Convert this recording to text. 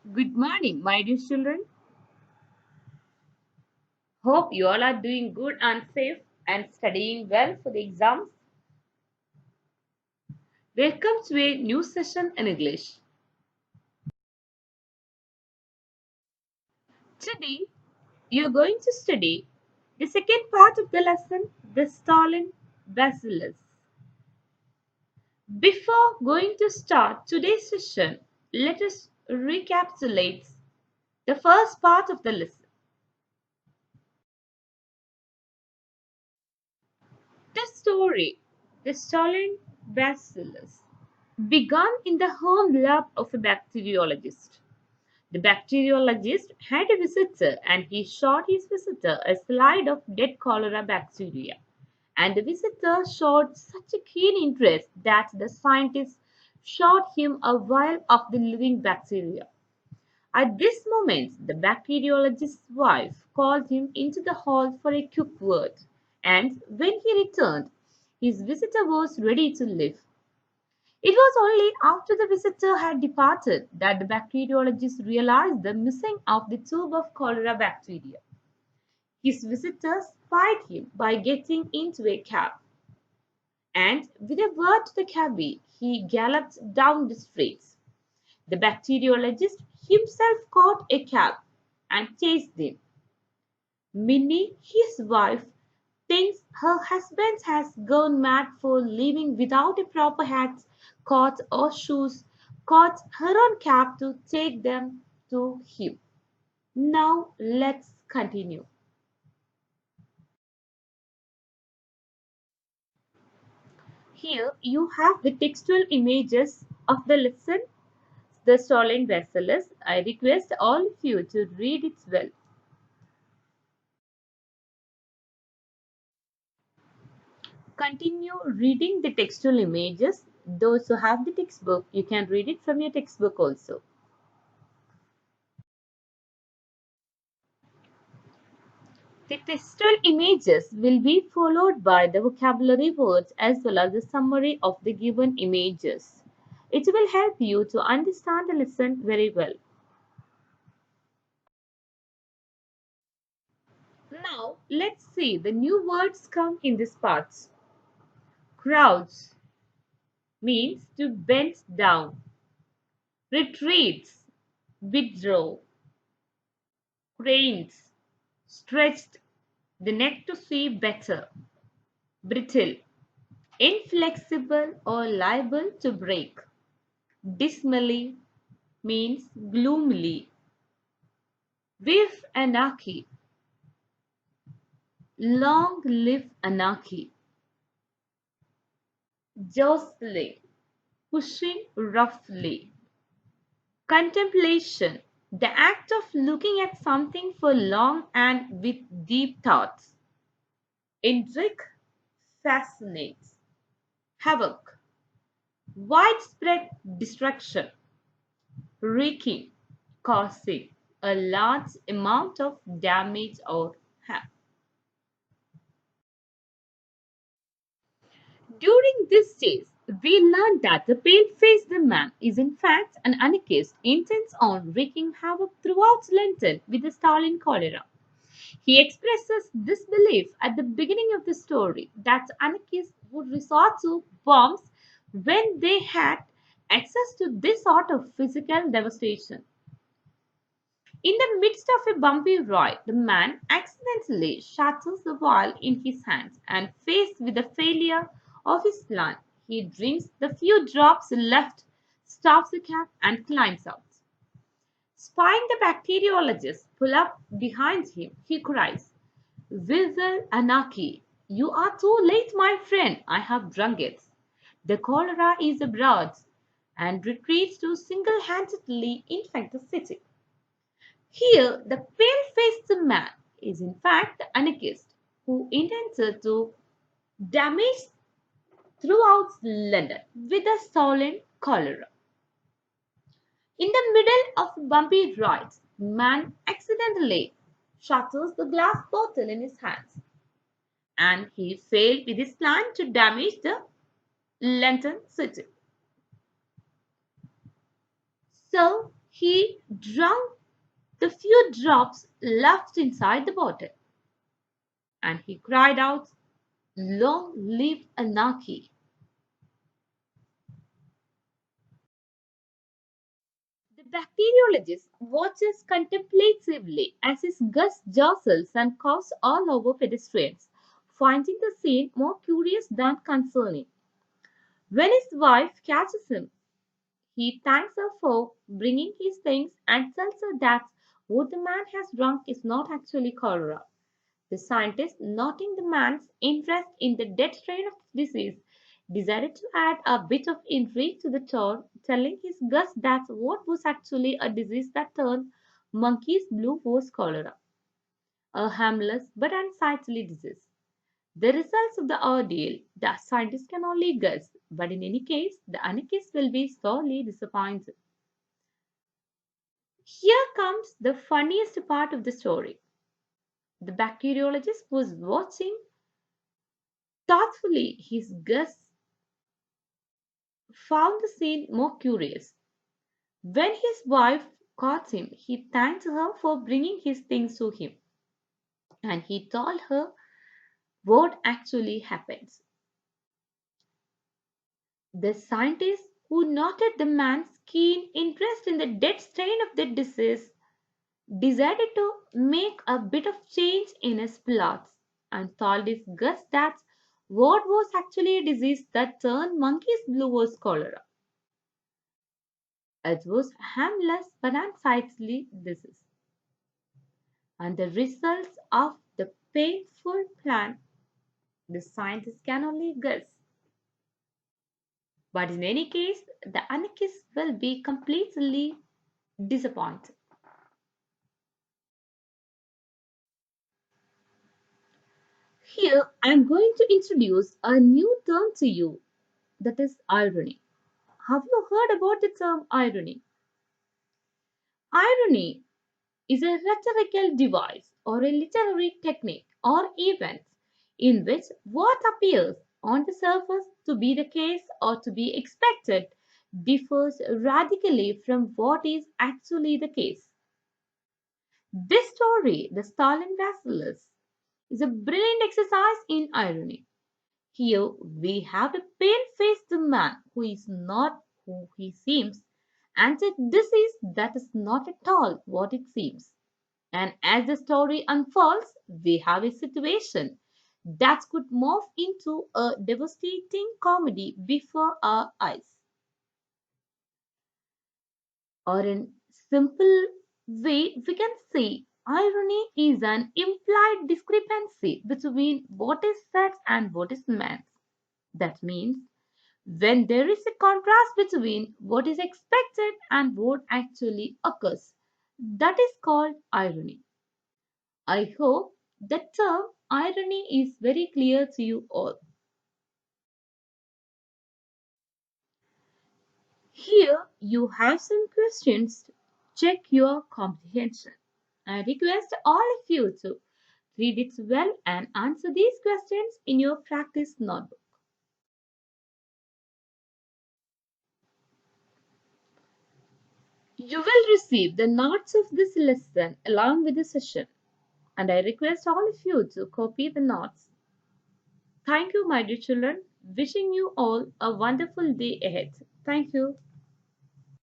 Good morning, my dear children. Hope you all are doing good and safe and studying well for the exams. Welcome to a new session in English. Today, you are going to study the second part of the lesson, the Stolen Bacillus. Before going to start today's session, let us recapitulate the first part of the lesson. The story, the Stolen Bacillus, began in the home lab of a bacteriologist. The bacteriologist had a visitor and he showed his visitor a slide of dead cholera bacteria. And the visitor showed such a keen interest that the scientist showed him a vial of the living bacteria. At this moment, the bacteriologist's wife called him into the hall for a quick word, and when he returned, his visitor was ready to leave. It was only after the visitor had departed that the bacteriologist realized the missing of the tube of cholera bacteria. His visitor spied him by getting into a cab, and with a word to the cabby, he galloped down the streets. The bacteriologist himself caught a cab and chased him. Minnie, his wife, thinks her husband has gone mad for leaving without a proper hat, coat, or shoes, caught her own cab to take them to him. Now let's continue. Here you have the textual images of the lesson, the Stolen Bacillus. I request all of you to read it well. Continue reading the textual images. Those who have the textbook, you can read it from your textbook also. The textual images will be followed by the vocabulary words as well as the summary of the given images. It will help you to understand the lesson very well. Now, let's see the new words come in this part. Crouch means to bend down. Retreats, withdraw. Cranes, stretched the neck to see better. Brittle, inflexible or liable to break. Dismally means gloomily. With anarchy, long live anarchy. Jostling, pushing roughly. Contemplation, the act of looking at something for long and with deep thoughts. Intrigue, fascinates. Havoc, widespread destruction. Wreaking, causing a large amount of damage or harm. During this stage, we learned that the pale-faced man is in fact an anarchist intent on wreaking havoc throughout London with the Stalin cholera. He expresses this belief at the beginning of the story that anarchists would resort to bombs when they had access to this sort of physical devastation. In the midst of a bumpy ride, the man accidentally shatters the vial in his hands and, faced with the failure of his plan, he drinks the few drops left, stops the cab, and climbs out. Spying the bacteriologist pull up behind him, he cries, "Vivel anarchy! You are too late, my friend. I have drunk it. The cholera is abroad," and retreats to single-handedly infect the city. Here, the pale-faced man is in fact the anarchist who intended to damage throughout London with the stolen cholera. In the middle of a bumpy ride, man accidentally shatters the glass bottle in his hands, and he failed with his plan to damage the London city. So He drank the few drops left inside the bottle, and he cried out, "Long live anarchy!" The bacteriologist watches contemplatively as his guts jostles and coughs all over pedestrians, finding the scene more curious than concerning. When his wife catches him, he thanks her for bringing his things and tells her that what the man has drunk is not actually cholera. The scientist, noting the man's interest in the death strain of the disease, decided to add a bit of intrigue to the tale, telling his guest that what was actually a disease that turned monkeys blue was cholera, a harmless but unsightly disease. The results of the ordeal, the scientist can only guess, but in any case, the anarchist will be sorely disappointed. Here comes the funniest part of the story. The bacteriologist was watching thoughtfully. His guest found the scene more curious. When his wife caught him, he thanked her for bringing his things to him, and he told her what actually happens. The scientist, who noted the man's keen interest in the dead strain of the disease, decided to make a bit of change in his plots and told his guest that what was actually a disease that turned monkeys blue was cholera. It was harmless but unsightly disease, and the results of the painful plan the scientists can only guess. But in any case, the anarchists will be completely disappointed. Here, I am going to introduce a new term to you, that is irony. Have you heard about the term irony? Irony is a rhetorical device or a literary technique or event in which what appears on the surface to be the case or to be expected differs radically from what is actually the case. This story, The Stolen Bacillus, is a brilliant exercise in irony. Here we have a pale-faced man who is not who he seems, and a disease that is not at all what it seems. And as the story unfolds, we have a situation that could morph into a devastating comedy before our eyes. Or in simple way, we can say irony is an implied discrepancy between what is said and what is meant. That means when there is a contrast between what is expected and what actually occurs, that is called irony. I hope the term irony is very clear to you all. Here you have some questions to check your comprehension. I request all of you to read it well and answer these questions in your practice notebook. You will receive the notes of this lesson along with the session, and I request all of you to copy the notes. Thank you, my dear children. Wishing you all a wonderful day ahead. Thank you.